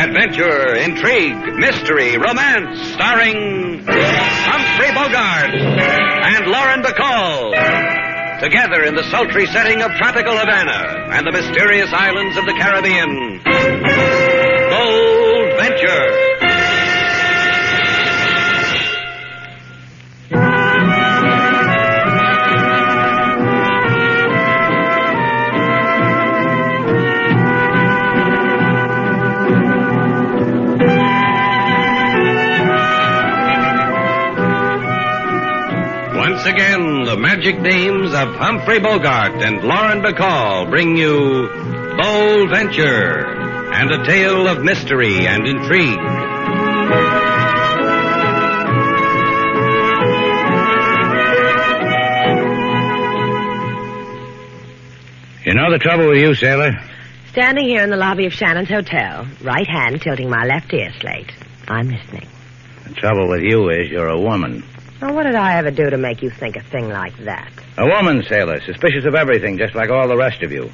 Adventure, intrigue, mystery, romance, starring Humphrey Bogart and Lauren Bacall. Together in the sultry setting of tropical Havana and the mysterious islands of the Caribbean. Bold Venture. Once again, the magic names of Humphrey Bogart and Lauren Bacall bring you Bold Venture and a tale of mystery and intrigue. You know the trouble with you, sailor? Standing here in the lobby of Shannon's hotel, right hand tilting my left ear, Slate. I'm listening. The trouble with you is you're a woman. Well, what did I ever do to make you think a thing like that? A woman, sailor, suspicious of everything, just like all the rest of you.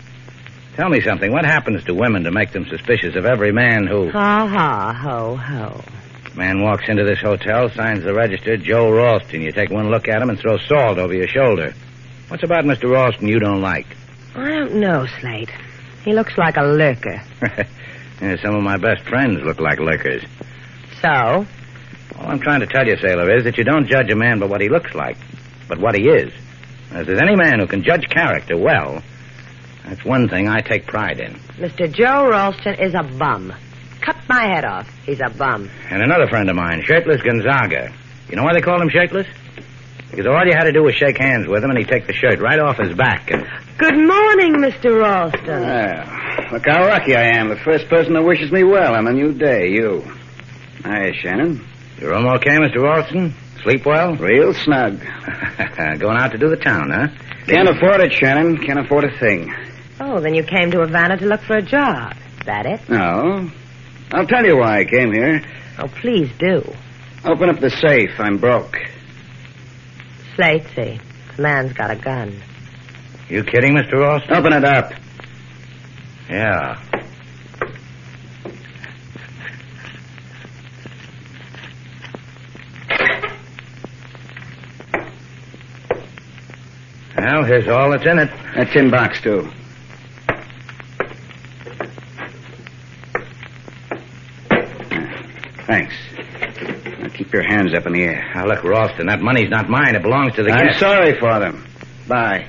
Tell me something. What happens to women to make them suspicious of every man who... Ha, ha, ho, ho. Man walks into this hotel, signs the register, Joe Ralston. You take one look at him and throw salt over your shoulder. What's about Mr. Ralston you don't like? I don't know, Slate. He looks like a lurker. Yeah, some of my best friends look like lurkers. So? All I'm trying to tell you, sailor, is that you don't judge a man by what he looks like, but what he is. If there's any man who can judge character well, that's one thing I take pride in. Mr. Joe Ralston is a bum. Cut my head off. He's a bum. And another friend of mine, Shirtless Gonzaga. You know why they call him Shirtless? Because all you had to do was shake hands with him and he'd take the shirt right off his back. And... Good morning, Mr. Ralston. Look how lucky I am. The first person that wishes me well on a new day, you. Hi, Shannon. Your room okay, Mr. Ralston? Sleep well? Real snug. Going out to do the town, huh? Can't afford it, Shannon. Can't afford a thing. Oh, then you came to Havana to look for a job. Is that it? No. I'll tell you why I came here. Oh, please do. Open up the safe. I'm broke. Slatey, the man's got a gun. You kidding, Mr. Ralston? Open it up. Yeah. Well, here's all that's in it. That tin box, too. Thanks. Now keep your hands up in the air. Now, look, Ralston, that money's not mine. It belongs to the I'm guest. sorry for them. Bye.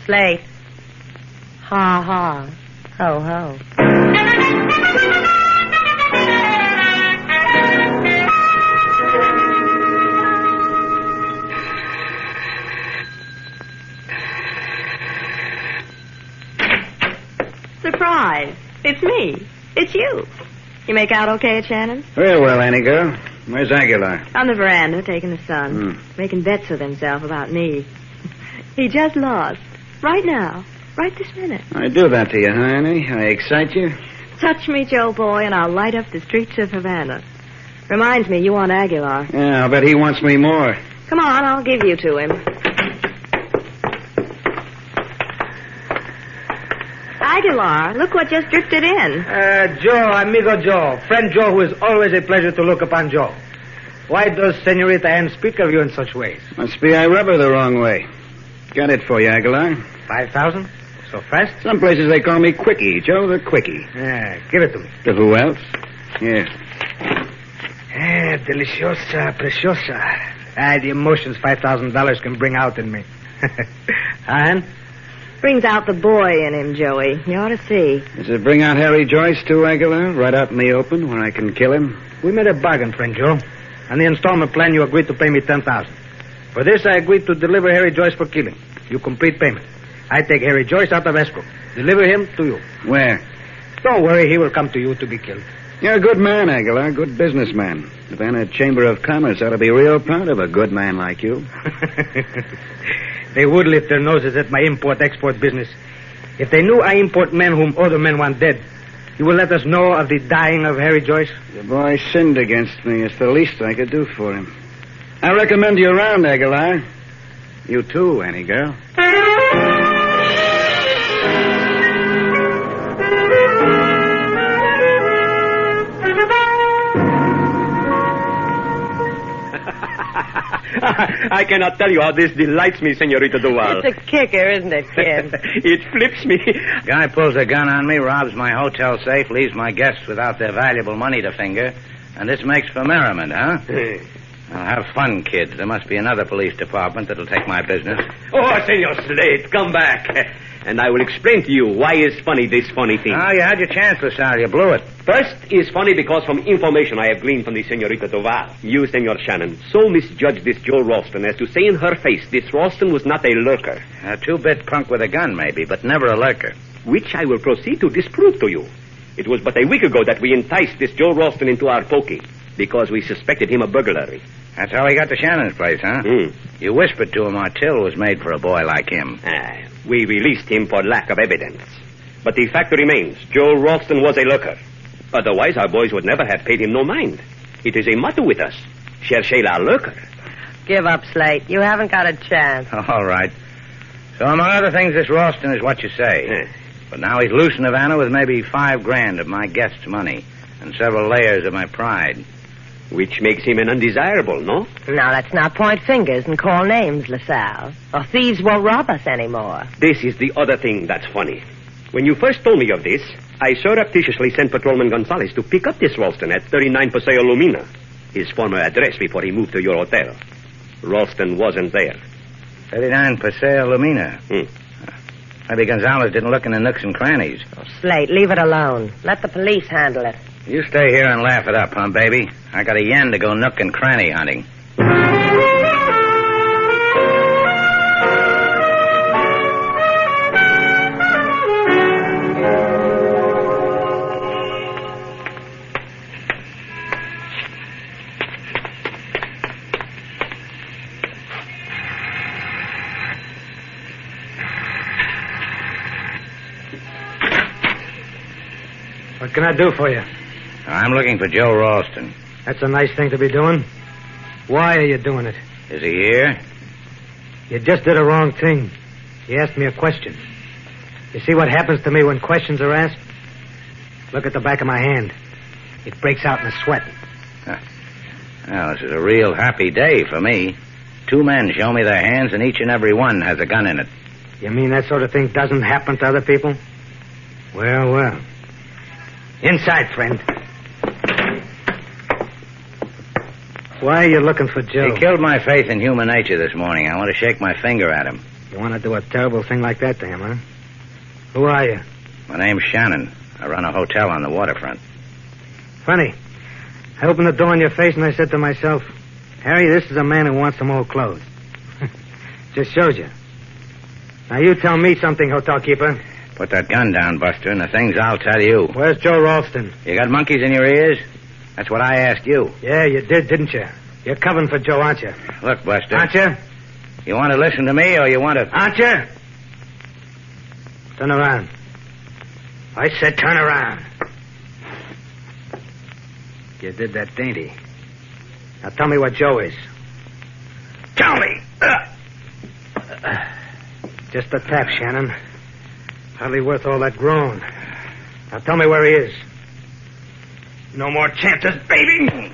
Slate. Ha, ha. Ho, ho. Surprise. It's me. It's you. You make out okay at Shannon's? Very well, Annie girl. Where's Aguilar? On the veranda, taking the sun. Making bets with himself about me. He just lost. Right now. Right this minute. I do that to you, huh, Annie? I excite you? Touch me, Joe boy, and I'll light up the streets of Havana. Reminds me, you want Aguilar. Yeah, I'll bet he wants me more. Come on, I'll give you to him. Aguilar, look what just drifted in. Joe, amigo Joe. Friend Joe, who is always a pleasure to look upon, Joe. Why does Senorita Ann speak of you in such ways? Must be I rub her the wrong way. Got it for you, Aguilar. 5,000? So fast? Some places they call me Quickie, Joe the Quickie. Yeah, give it to me. To who else? Here. Deliciosa, preciosa. The emotions $5,000 can bring out in me. Ann? Brings out the boy in him, Joey. You ought to see. Does it bring out Harry Joyce, too, Aguilar? Right out in the open where I can kill him? We made a bargain, friend Joe. On the installment plan, you agreed to pay me $10,000. For this, I agreed to deliver Harry Joyce for killing. You complete payment. I take Harry Joyce out of escrow. Deliver him to you. Where? Don't worry, he will come to you to be killed. You're a good man, Aguilar. Good businessman. The Havana Chamber of Commerce ought to be real proud of a good man like you. They would lift their noses at my import-export business. If they knew I import men whom other men want dead, you will let us know of the dying of Harry Joyce? The boy sinned against me. It's the least I could do for him. I recommend you around, Aguilar. You too, Annie girl. I cannot tell you how this delights me, Senorita Duval. It's a kicker, isn't it, kid? It flips me. Guy pulls a gun on me, robs my hotel safe, leaves my guests without their valuable money to finger, and this makes for merriment, huh? Well, have fun, kids. There must be another police department that'll take my business. Oh, Senor Slate, come back. And I will explain to you why is funny this funny thing. Oh, you had your chance, LaSalle. You blew it. First is funny because from information I have gleaned from the Senorita Duval, you, Senor Shannon, so misjudged this Joe Ralston as to say in her face this Ralston was not a lurker. A two-bit punk with a gun, maybe, but never a lurker. Which I will proceed to disprove to you. It was but a week ago that we enticed this Joe Ralston into our pokey because we suspected him of burglary. That's how he got to Shannon's place, huh? You whispered to him our till was made for a boy like him. We released him for lack of evidence. But the fact remains, Joe Ralston was a lurker. Otherwise, our boys would never have paid him no mind. It is a motto with us. Cherchez la lurker. Give up, Slate. You haven't got a chance. All right. So, among other things, this Ralston is what you say. But now he's loose in Havana with maybe $5,000 of my guests' money and several layers of my pride. Which makes him an undesirable, no? Now, let's not point fingers and call names, LaSalle. Or thieves won't rob us anymore. This is the other thing that's funny. When you first told me of this, I surreptitiously sent Patrolman Gonzalez to pick up this Ralston at 39 Paseo Lumina, his former address before he moved to your hotel. Ralston wasn't there. 39 Paseo Lumina. Maybe Gonzalez didn't look in the nooks and crannies. Oh, Slate, leave it alone. Let the police handle it. You stay here and laugh it up, huh, baby? I got a yen to go nook and cranny hunting. What can I do for you? I'm looking for Joe Ralston. That's a nice thing to be doing. Why are you doing it? Is he here? You just did a wrong thing. You asked me a question. You see what happens to me when questions are asked? Look at the back of my hand. It breaks out in a sweat. Well, this is a real happy day for me. 2 men show me their hands, and each and every one has a gun in it. You mean that sort of thing doesn't happen to other people? Well, well. Inside, friend. Why are you looking for Joe? He killed my faith in human nature this morning. I want to shake my finger at him. You want to do a terrible thing like that to him, huh? Who are you? My name's Shannon. I run a hotel on the waterfront. Funny. I opened the door in your face and I said to myself, Harry, this is a man who wants some old clothes. Just shows you. Now you tell me something, hotel keeper. Put that gun down, Buster, and the things I'll tell you. Where's Joe Ralston? You got monkeys in your ears? That's what I asked you. Yeah, you did, didn't you? You're covering for Joe, aren't you? Look, Buster. Aren't you? You want to listen to me or you want to... Aren't you? Turn around. I said turn around. You did that dainty. Now tell me what Joe is. Tell me! Just a tap, Shannon. Hardly worth all that groan. Now tell me where he is. No more chances, baby!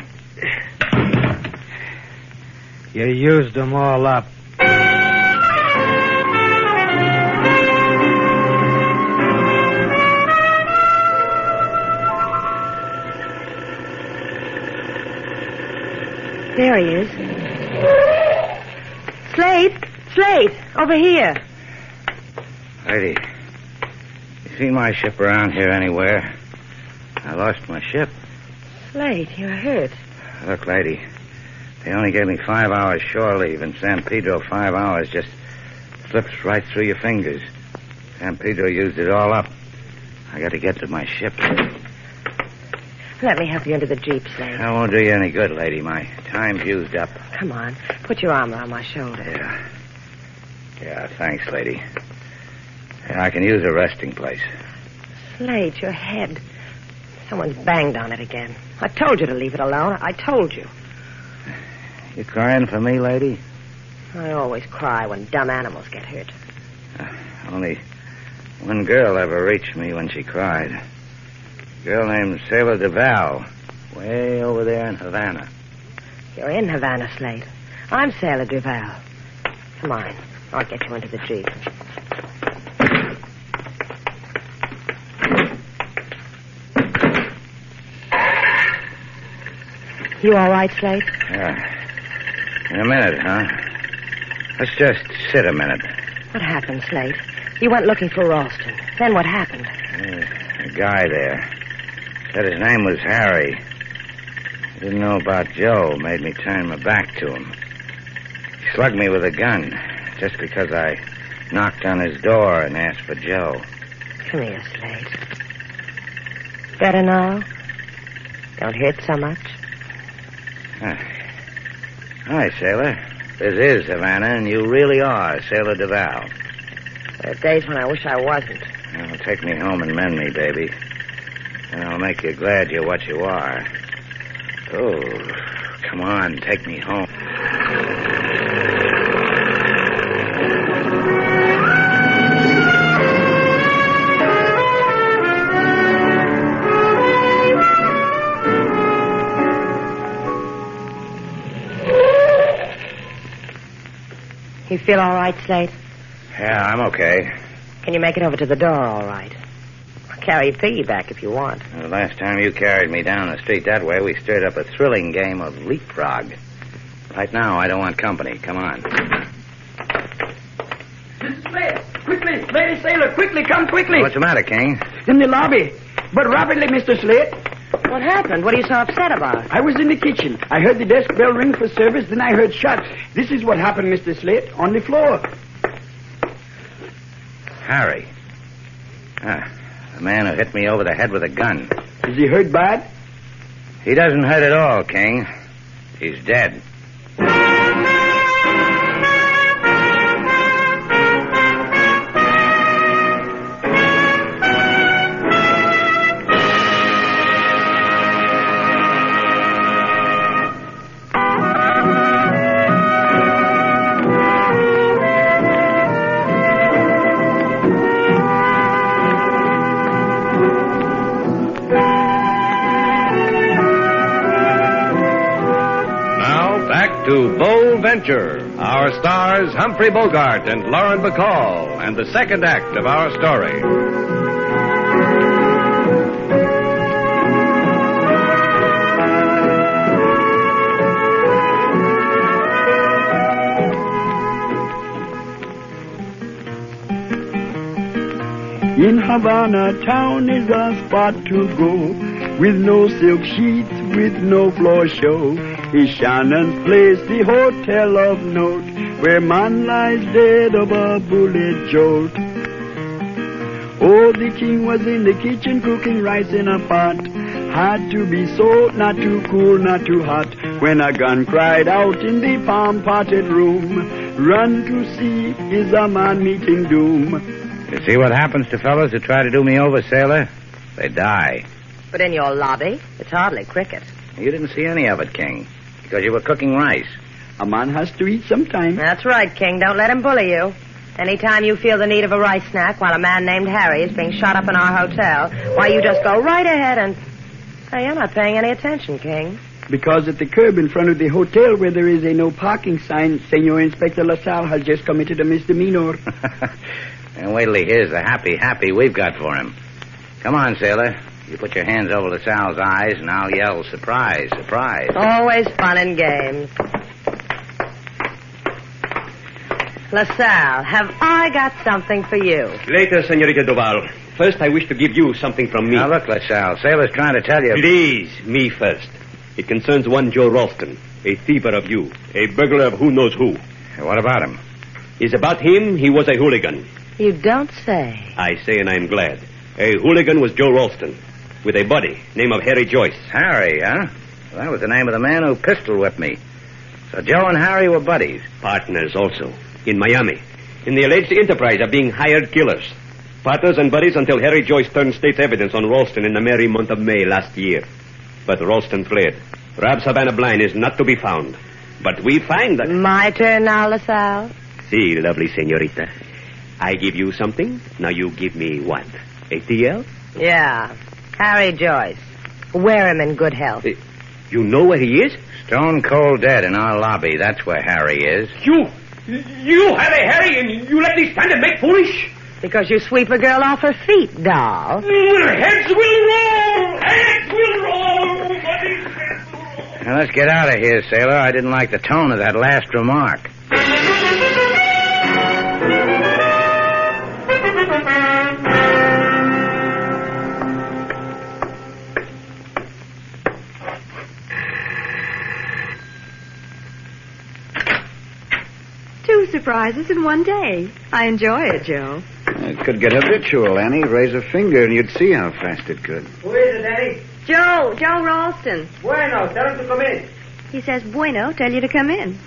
You used them all up. There he is. Slate, over here. Lady, you seen my ship around here anywhere? I lost my ship. Slate, you're hurt. Look, lady, they only gave me 5 hours shore leave. In San Pedro, 5 hours just slips right through your fingers. San Pedro used it all up. I got to get to my ship. Let me help you into the Jeep, Slate. That won't do you any good, lady. My time's used up. Come on. Put your arm around my shoulder. Yeah, thanks, lady. Yeah, I can use a resting place. Slate, your head. Someone's banged on it again. I told you to leave it alone. I told you. You crying for me, lady? I always cry when dumb animals get hurt. Only one girl ever reached me when she cried. A girl named Sailor Duval, way over there in Havana. You're in Havana, Slate. I'm Sailor Duval. Come on. I'll get you into the Jeep. You all right, Slate? Yeah. In a minute, huh? Let's just sit a minute. What happened, Slate? You went looking for Ralston. Then what happened? A guy there. Said his name was Harry. Didn't know about Joe. Made me turn my back to him. He slugged me with a gun just because I knocked on his door and asked for Joe. Come here, Slate. Better now? Don't hurt so much? Hi, Sailor. This is Havana, and you really are Sailor Duval. There are days when I wish I wasn't. Well, take me home and mend me, baby. And I'll make you glad you're what you are. Oh, come on, take me home. You feel all right, Slate? Yeah, I'm okay. Can you make it over to the door all right? I'll carry your piggyback if you want. The last time you carried me down the street that way, we stirred up a thrilling game of leapfrog. Right now, I don't want company. Come on. Mr. Slate, quickly, lady sailor, quickly, come quickly. What's the matter, King? In the lobby, but rapidly, Mr. Slate. What happened? What are you so upset about? I was in the kitchen. I heard the desk bell ring for service, then I heard shots. This is what happened, Mr. Slate, on the floor. Harry. The man who hit me over the head with a gun. Is he hurt bad? He doesn't hurt at all, King. He's dead. To Bold Venture, our stars Humphrey Bogart and Lauren Bacall, and the second act of our story. In Havana town is a spot to go, with no silk sheets, with no floor show. Is Shannon's place, the hotel of note, where man lies dead of a bullet jolt. Oh, the king was in the kitchen cooking rice in a pot. Had to be so, not too cool, not too hot, when a gun cried out in the palm-potted room. Run to see, is a man meeting doom. You see what happens to fellows who try to do me over, Sailor? They die. But in your lobby, it's hardly cricket. You didn't see any of it, King, because you were cooking rice. A man has to eat sometime. That's right, King. Don't let him bully you. Anytime you feel the need of a rice snack while a man named Harry is being shot up in our hotel, why, you just go right ahead and... Hey, you're not paying any attention, King. Because at the curb in front of the hotel where there is a no parking sign, Senor Inspector LaSalle has just committed a misdemeanor. And wait till he hears the happy we've got for him. Come on, Sailor. You put your hands over LaSalle's eyes, and I'll yell, surprise, surprise. Always fun and games. LaSalle, have I got something for you? Later, Senorita Duval. First, I wish to give you something from me. Now, look, LaSalle, Sailor's trying to tell you... Please, me first. It concerns one Joe Ralston, a thief of you, a burglar of who knows who. What about him? It's about him. He was a hooligan. You don't say. I say, and I'm glad. A hooligan was Joe Ralston, with a buddy, name of Harry Joyce. Harry, huh? Well, that was the name of the man who pistol-whipped me. So Joe and Harry were buddies. Partners also, in Miami, in the alleged enterprise of being hired killers. Partners and buddies until Harry Joyce turned state's evidence on Ralston in the merry month of May last year. But Ralston fled. Perhaps Havana blind is not to be found. But we find that... My turn now, LaSalle. See, lovely senorita. I give you something, now you give me what? A TL? Yeah. Harry Joyce. Wear him in good health. You know where he is? Stone cold dead in our lobby. That's where Harry is. You have a Harry, and you let me stand and make foolish? Because you sweep a girl off her feet, doll. Heads will roll! Heads will roll! Now, let's get out of here, sailor. I didn't like the tone of that last remark. Two surprises in one day. I enjoy it, Joe. It could get habitual, Annie. Raise a finger and you'd see how fast it could. Who is it, Annie? Joe Ralston. Bueno, tell him to come in. He says, bueno, tell you to come in.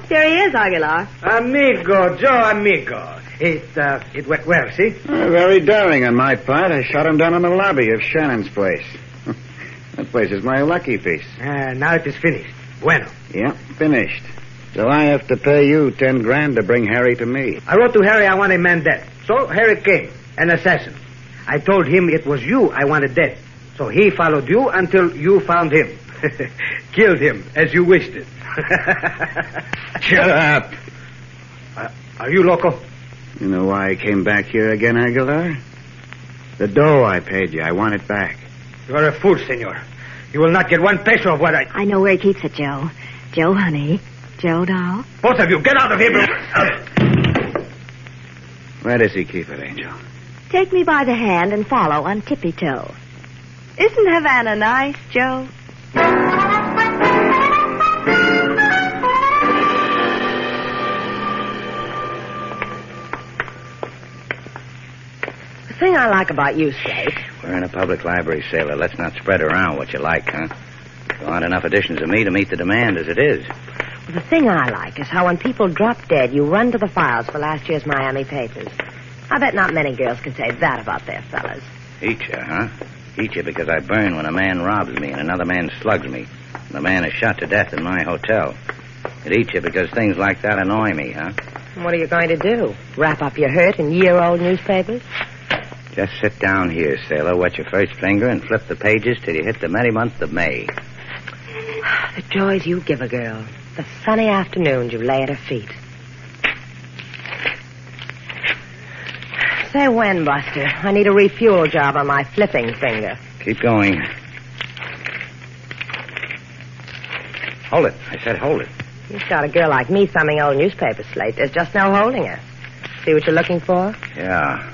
Here he is, Aguilar. Amigo, Joe, amigo. It went well, see? Very daring on my part. I shot him down in the lobby of Shannon's place. That place is my lucky piece. Now it is finished. Bueno. Yeah, finished. So I have to pay you $10,000 to bring Harry to me. I wrote to Harry I want a man dead. So Harry came, an assassin. I told him it was you I wanted dead. So he followed you until you found him. Killed him, as you wished it. Shut up. Are you loco? You know why I came back here again, Aguilar? The dough I paid you, I want it back. You are a fool, senor. You will not get one peso of what I know where he keeps it, Joe. Joe, honey. Joe, doll. Both of you, get out of here. Where does he keep it, Angel? Take me by the hand and follow on tippy toe. Isn't Havana nice, Joe? The thing I like about you, Slate. We're in a public library, sailor. Let's not spread around what you like, huh? There aren't enough editions of me to meet the demand as it is. Well, the thing I like is how when people drop dead, you run to the files for last year's Miami papers. I bet not many girls can say that about their fellas. Eat you, huh? Eat you because I burn when a man robs me and another man slugs me. And the man is shot to death in my hotel. It eats you because things like that annoy me, huh? And what are you going to do? Wrap up your hurt in year-old newspapers? Just sit down here, sailor, wet your first finger, and flip the pages till you hit the merry month of May. The joys you give a girl. The sunny afternoons you lay at her feet. Say when, Buster. I need a refuel job on my flipping finger. Keep going. Hold it. I said hold it. You've got a girl like me thumbing old newspaper, Slate. There's just no holding her. See what you're looking for? Yeah.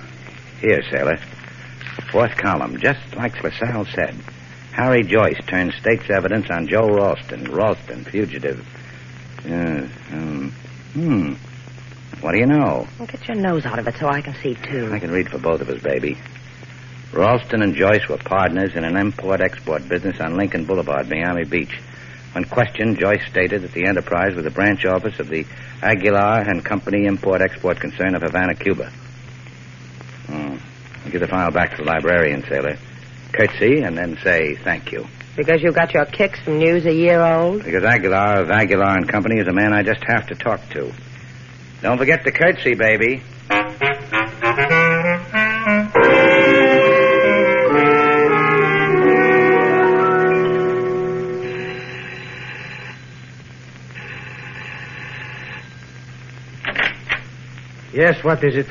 Here, sailor. Fourth column, just like LaSalle said. Harry Joyce turned state's evidence on Joe Ralston. Ralston, fugitive. What do you know? Well, get your nose out of it so I can see, too. I can read for both of us, baby. Ralston and Joyce were partners in an import-export business on Lincoln Boulevard, Miami Beach. When questioned, Joyce stated that the enterprise was the branch office of the Aguilar and Company Import-Export concern of Havana, Cuba. I'll give the file back to the librarian, sailor. Curtsy, and then say thank you. Because you got your kicks from news a year old? Because Aguilar of Aguilar and Company is a man I just have to talk to. Don't forget the curtsy, baby. Yes, what is it?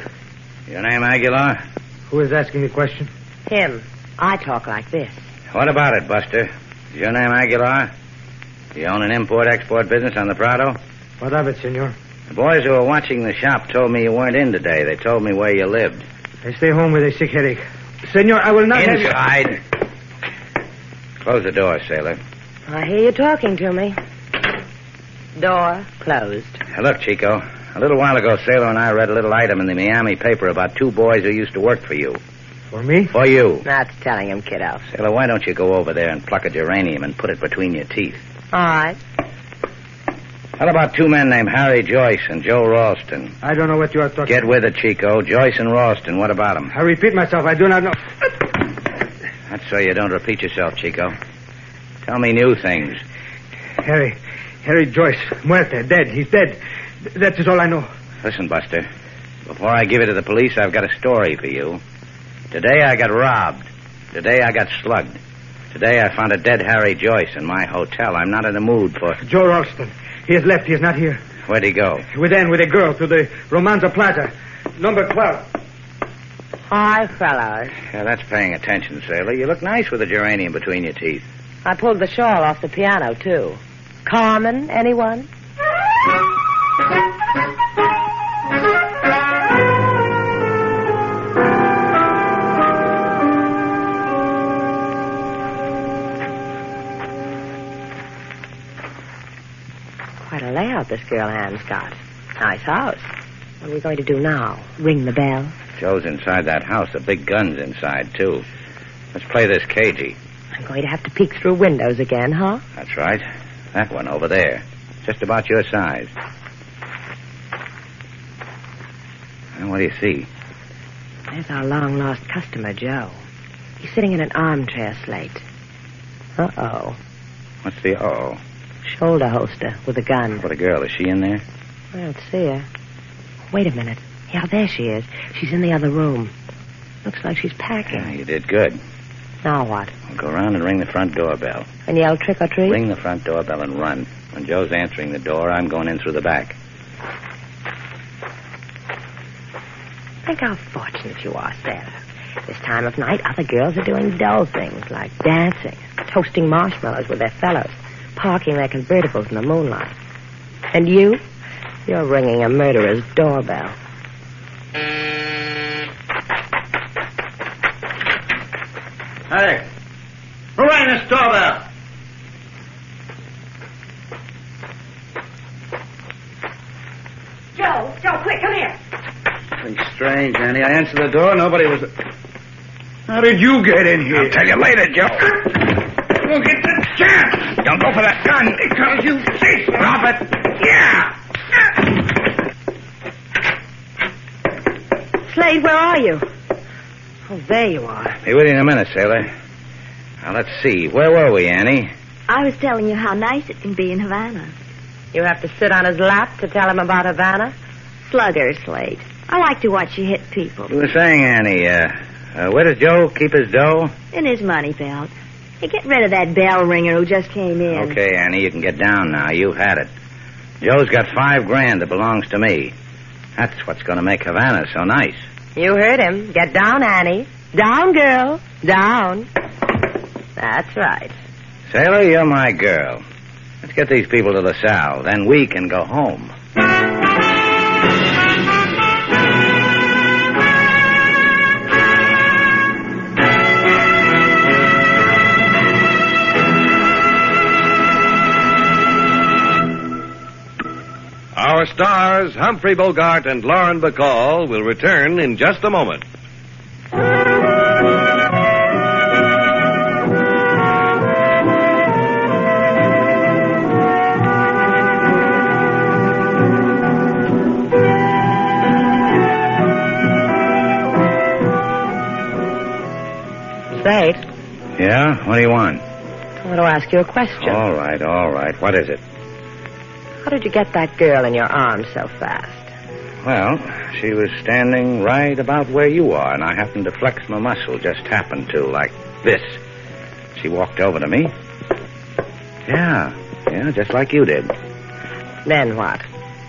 Your name Aguilar? Who is asking the question? Him. I talk like this. What about it, Buster? Is your name Aguilar? Do you own an import-export business on the Prado? What of it, senor? The boys who were watching the shop told me you weren't in today. They told me where you lived. I stay home with a sick headache. Senor, I will not have you... Inside. Close the door, sailor. I hear you talking to me. Door closed. Look, Chico. A little while ago, Sailor and I read a little item in the Miami paper about two boys who used to work for you. For me? For you. That's telling him, kiddo. Sailor, why don't you go over there and pluck a geranium and put it between your teeth? All right. What about two men named Harry Joyce and Joe Ralston? I don't know what you are talking Get with it, Chico. Joyce and Ralston, what about them? I repeat myself, I do not know. That's so you don't repeat yourself, Chico. Tell me new things. Harry Joyce, muerte, dead. He's dead. That is all I know. Listen, Buster. Before I give it to the police, I've got a story for you. Today I got robbed. Today I got slugged. Today I found a dead Harry Joyce in my hotel. I'm not in the mood for... Joe Ralston. He has left. He is not here. Where'd he go? With Ann, with a girl, to the Romanza Plaza. Number 12. Hi, fellows. Yeah, that's paying attention, sailor. You look nice with a geranium between your teeth. I pulled the shawl off the piano, too. Carmen, anyone? Quite a layout this girl Ann's got. Nice house. What are we going to do now? Ring the bell? Joe's inside that house. The big gun's inside, too. Let's play this cagey. I'm going to have to peek through windows again, huh? That's right. That one over there. Just about your size. Well, what do you see? There's our long-lost customer, Joe. He's sitting in an armchair, Slate. Uh-oh. What's the uh-oh? Shoulder holster with a gun. What a girl. Is she in there? I don't see her. Wait a minute. Yeah, there she is. She's in the other room. Looks like she's packing. Yeah, you did good. Now what? We'll go around and ring the front doorbell. And yell trick or treat? Ring the front doorbell and run. When Joe's answering the door, I'm going in through the back. Think how fortunate you are, Sarah. This time of night, other girls are doing dull things like dancing, toasting marshmallows with their fellows, parking their convertibles in the moonlight. And you're ringing a murderer's doorbell. Hey, who rang this doorbell? Joe, quick, come here. Something strange, Annie. I answered the door. Nobody was... How did you get in here? I'll tell you later, Joe. You'll get the chance. Don't go for that gun. Because you say so. Drop it. Yeah. Slade, where are you? Oh, there you are. Be with you in a minute, sailor. Now, let's see. Where were we, Annie? I was telling you how nice it can be in Havana. You have to sit on his lap to tell him about Havana? Slugger, Slade. I like to watch you hit people. You were saying, Annie, where does Joe keep his dough? In his money belt. Hey, get rid of that bell ringer who just came in. Okay, Annie, you can get down now. You've had it. Joe's got $5,000 that belongs to me. That's what's going to make Havana so nice. You heard him. Get down, Annie. Down, girl. Down. That's right. Sailor, you're my girl. Let's get these people to the Sal. Then we can go home. Our stars, Humphrey Bogart and Lauren Bacall, will return in just a moment. Slade, Yeah? What do you want? I want to ask you a question. All right. What is it? How did you get that girl in your arms so fast? Well, she was standing right about where you are, and I happened to flex my muscle. Just happened to, like this. She walked over to me. Yeah, just like you did. Then what?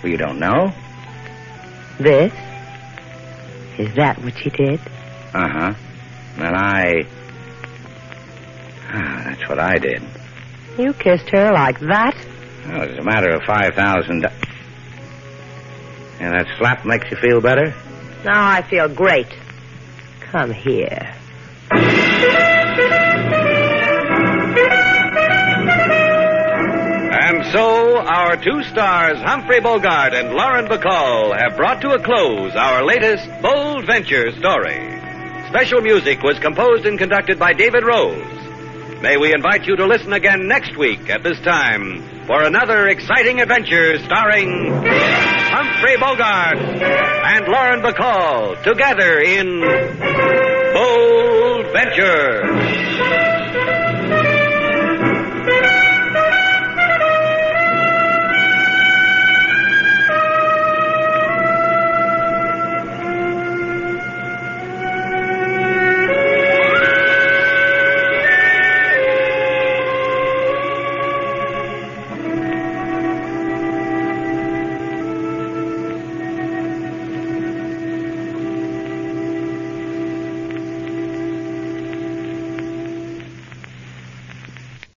Well, you don't know? This? Is that what she did? Uh-huh. And that's what I did. You kissed her like that? Well, it's a matter of $5,000. Yeah, that slap makes you feel better? Now I feel great. Come here. And so, our two stars, Humphrey Bogart and Lauren Bacall, have brought to a close our latest bold venture story. Special music was composed and conducted by David Rose. May we invite you to listen again next week at this time for another exciting adventure starring Humphrey Bogart and Lauren Bacall together in Bold Venture.